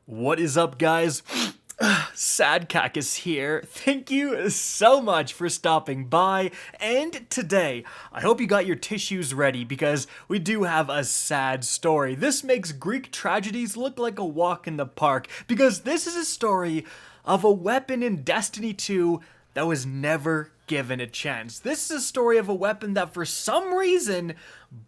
What is up, guys? Sad Kackis here. Thank you so much for stopping by, and today, I hope you got your tissues ready because we do have a sad story. This makes Greek tragedies look like a walk in the park because this is a story of a weapon in Destiny 2 that was never given a chance. This is a story of a weapon that for some reason,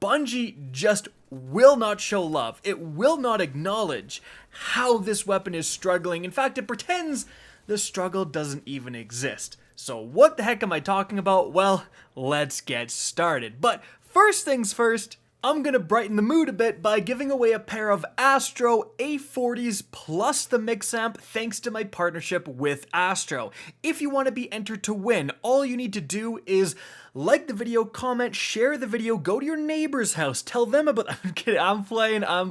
Bungie just will not show love. It will not acknowledge how this weapon is struggling. In fact, it pretends the struggle doesn't even exist. So what the heck am I talking about? Well, let's get started. But first things first, I'm gonna brighten the mood a bit by giving away a pair of ASTRO A40s plus the mix amp thanks to my partnership with ASTRO. If you want to be entered to win, all you need to do is like the video, comment, share the video, go to your neighbor's house, tell them about— I'm kidding, I'm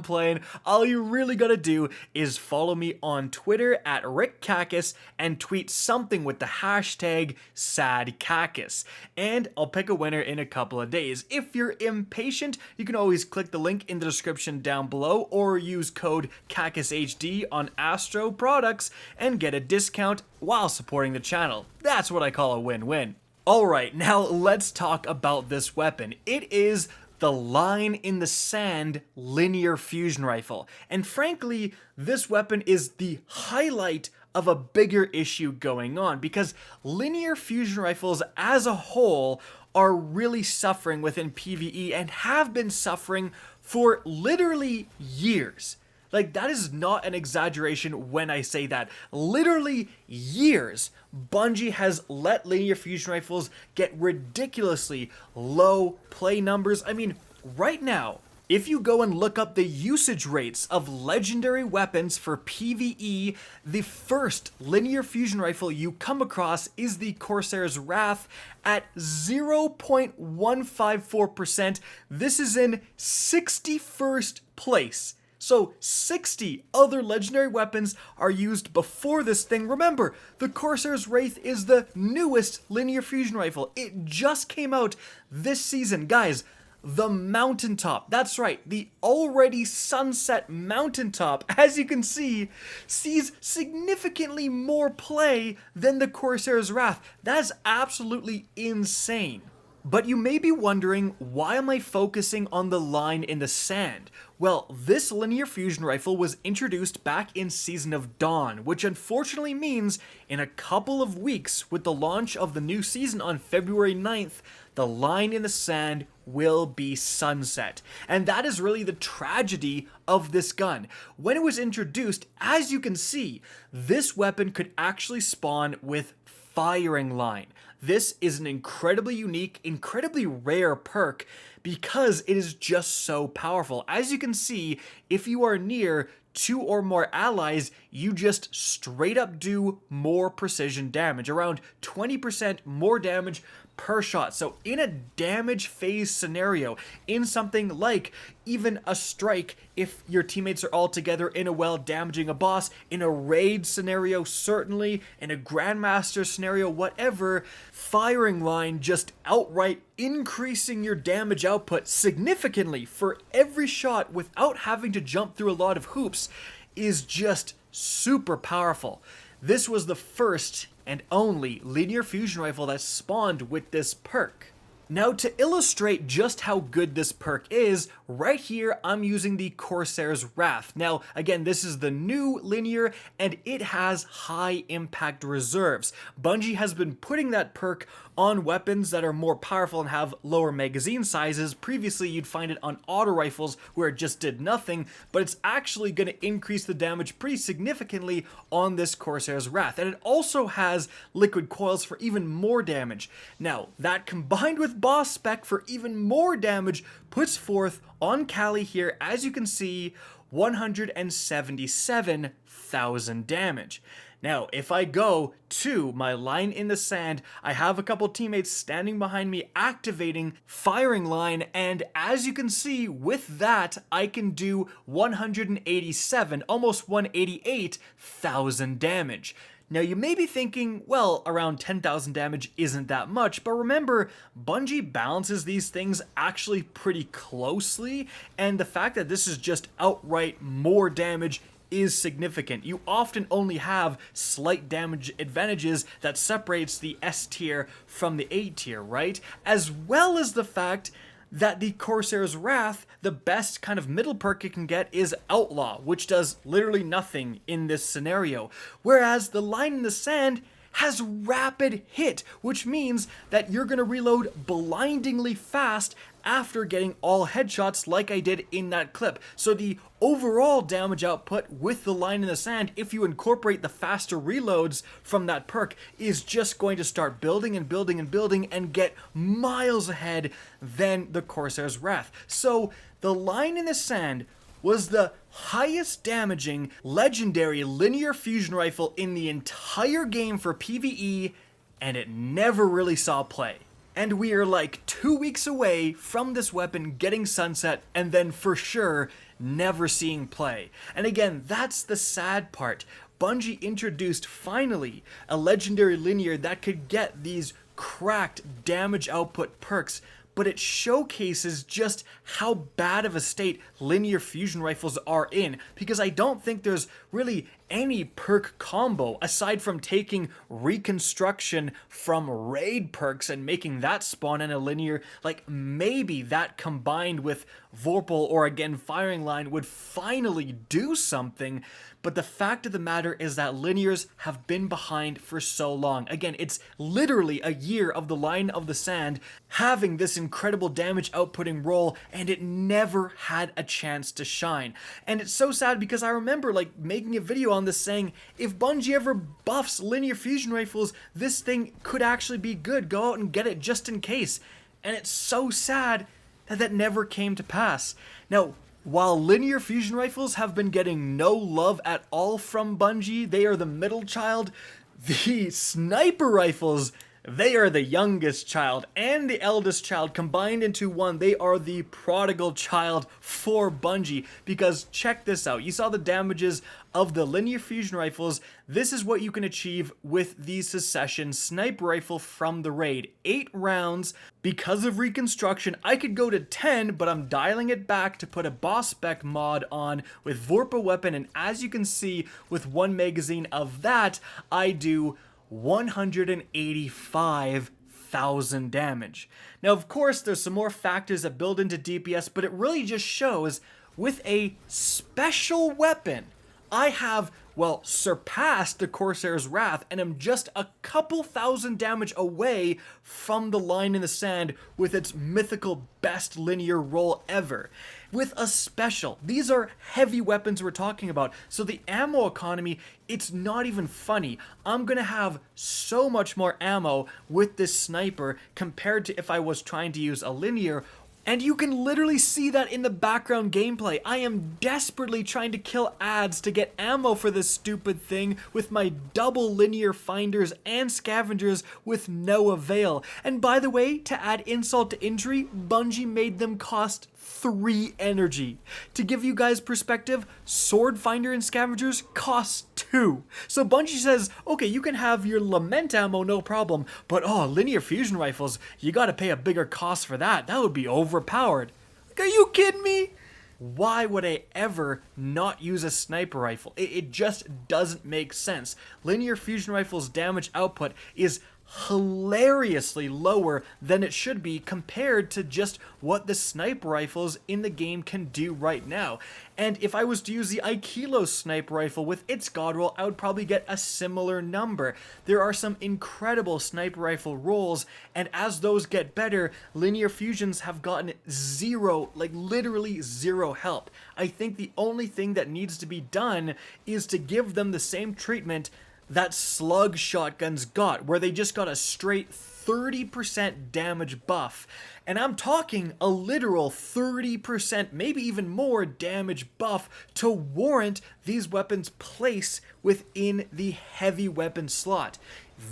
playing. All you really gotta do is follow me on Twitter at RickKackis and tweet something with the hashtag SadKackis. And I'll pick a winner in a couple of days. If you're impatient, you can always click the link in the description down below or use code KackisHD on ASTRO products and get a discount while supporting the channel. That's what I call a win-win. Alright, now let's talk about this weapon. It is the Line in the Sand linear fusion rifle. And frankly, this weapon is the highlight of a bigger issue going on because linear fusion rifles as a whole are really suffering within PvE and have been suffering for literally years. Like, that is not an exaggeration when I say that. Literally years, Bungie has let linear fusion rifles get ridiculously low play numbers. I mean, right now, if you go and look up the usage rates of legendary weapons for PvE, the first linear fusion rifle you come across is the Corsair's Wrath at 0.154%. This is in 61st place. So 60 other legendary weapons are used before this thing. Remember, the Corsair's Wraith is the newest linear fusion rifle. It just came out this season. Guys, the Mountaintop, that's right, the already sunset Mountaintop, as you can see, sees significantly more play than the Corsair's Wrath. That is absolutely insane. But you may be wondering, why am I focusing on the Line in the Sand? Well, this linear fusion rifle was introduced back in Season of Dawn, which unfortunately means in a couple of weeks, with the launch of the new season on February 9th, the Line in the Sand will be sunset. And that is really the tragedy of this gun. When it was introduced, as you can see, this weapon could actually spawn with Firing Line. This is an incredibly unique, incredibly rare perk because it is just so powerful. As you can see, if you are near 2 or more allies, you just straight up do more precision damage, around 20% more damage per shot. So in a damage phase scenario, in something like even a strike, if your teammates are all together in a well damaging a boss, in a raid scenario certainly, in a Grandmaster scenario, whatever, Firing Line just outright increasing your damage output significantly for every shot without having to jump through a lot of hoops is just super powerful. This was the first and only linear fusion rifle that spawned with this perk. Now, to illustrate just how good this perk is, right here I'm using the Corsair's Wrath. Now, again, this is the new linear and it has high impact reserves. Bungie has been putting that perk on weapons that are more powerful and have lower magazine sizes. Previously, you'd find it on auto rifles where it just did nothing, but it's actually going to increase the damage pretty significantly on this Corsair's Wrath. And it also has liquid coils for even more damage. Now, that combined with boss spec for even more damage puts forth on Kali here, as you can see, 177,000 damage. Now, if I go to my Line in the Sand, I have a couple teammates standing behind me activating Firing Line, and as you can see, with that, I can do 187, almost 188,000 damage. Now you may be thinking, well, around 10,000 damage isn't that much, but remember, Bungie balances these things actually pretty closely, and the fact that this is just outright more damage is significant. You often only have slight damage advantages that separates the S tier from the A tier, right? As well as the fact that the Corsair's Wrath, the best kind of middle perk it can get is Outlaw, which does literally nothing in this scenario. Whereas the Line in the Sand has Rapid Hit, which means that you're going to reload blindingly fast after getting all headshots like I did in that clip. So the overall damage output with the Line in the Sand, if you incorporate the faster reloads from that perk, is just going to start building and building and building and get miles ahead than the Corsair's Wrath. So the Line in the Sand was the highest damaging legendary linear fusion rifle in the entire game for PvE, and it never really saw play. And we are like 2 weeks away from this weapon getting sunset and then for sure never seeing play. And again, that's the sad part. Bungie introduced finally a legendary linear that could get these cracked damage output perks, but it showcases just how bad of a state linear fusion rifles are in, because I don't think there's really any perk combo aside from taking reconstruction from raid perks and making that spawn in a linear. Like, maybe that combined with Vorpal or again firing line would finally do something. But the fact of the matter is that linears have been behind for so long. Again, it's literally a year of the Line of the Sand having this incredible damage outputting role, and it never had a chance to shine. And it's so sad because I remember like making a video on this saying, if Bungie ever buffs linear fusion rifles, this thing could actually be good. Go out and get it just in case. And it's so sad that that never came to pass. Now, while linear fusion rifles have been getting no love at all from Bungie, they are the middle child, the sniper rifles, they are the youngest child and the eldest child combined into one. They are the prodigal child for Bungie, because check this out. You saw the damages of the linear fusion rifles. This is what you can achieve with the Secession sniper rifle from the raid. 8 rounds. Because of reconstruction, I could go to 10, but I'm dialing it back to put a boss spec mod on with Vorpal weapon, and as you can see, with one magazine of that, I do 185,000 damage. Now, of course, there's some more factors that build into DPS, but it really just shows with a special weapon, I have, well, surpassed the Corsair's Wrath and am just a couple thousand damage away from the Line in the Sand with its mythical best linear roll ever. With a special, these are heavy weapons we're talking about, so the ammo economy, it's not even funny. I'm gonna have so much more ammo with this sniper compared to if I was trying to use a linear. And you can literally see that in the background gameplay. I am desperately trying to kill ads to get ammo for this stupid thing with my double linear finders and scavengers with no avail. And by the way, to add insult to injury, Bungie made them cost 3 energy. To give you guys perspective, sword finder and scavengers cost 2. So Bungie says, okay, you can have your lament ammo, no problem, but oh, linear fusion rifles, you gotta pay a bigger cost for that. That would be overpowered. Like, are you kidding me? Why would I ever not use a sniper rifle? It just doesn't make sense. Linear fusion rifles' damage output is hilariously lower than it should be compared to just what the sniper rifles in the game can do right now. And if I was to use the Aikilo sniper rifle with its god roll, I would probably get a similar number. There are some incredible sniper rifle rolls, and as those get better, linear fusions have gotten 0, like literally 0 help. I think the only thing that needs to be done is to give them the same treatment that slug shotguns got, where they just got a straight 30% damage buff. And I'm talking a literal 30%, maybe even more damage buff to warrant these weapons' place within the heavy weapon slot.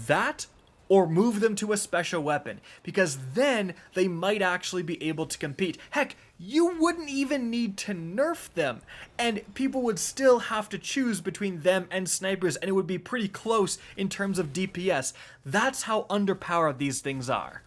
That, or move them to a special weapon, because then they might actually be able to compete. Heck, you wouldn't even need to nerf them, and people would still have to choose between them and snipers, and it would be pretty close in terms of DPS. That's how underpowered these things are.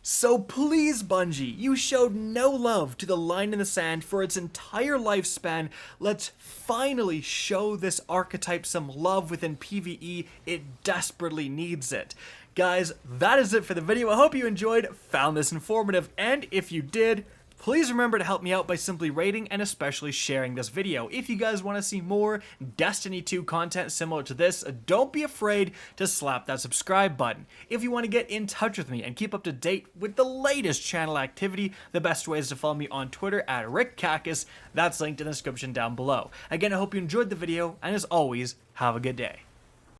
So please, Bungie, you showed no love to the line in the sand for its entire lifespan. Let's finally show this archetype some love within PvE. It desperately needs it. Guys, that is it for the video. I hope you enjoyed, found this informative, and if you did, please remember to help me out by simply rating and especially sharing this video. If you guys want to see more Destiny 2 content similar to this, don't be afraid to slap that subscribe button. If you want to get in touch with me and keep up to date with the latest channel activity, the best way is to follow me on Twitter at RickKackis. That's linked in the description down below. Again, I hope you enjoyed the video, and as always, have a good day.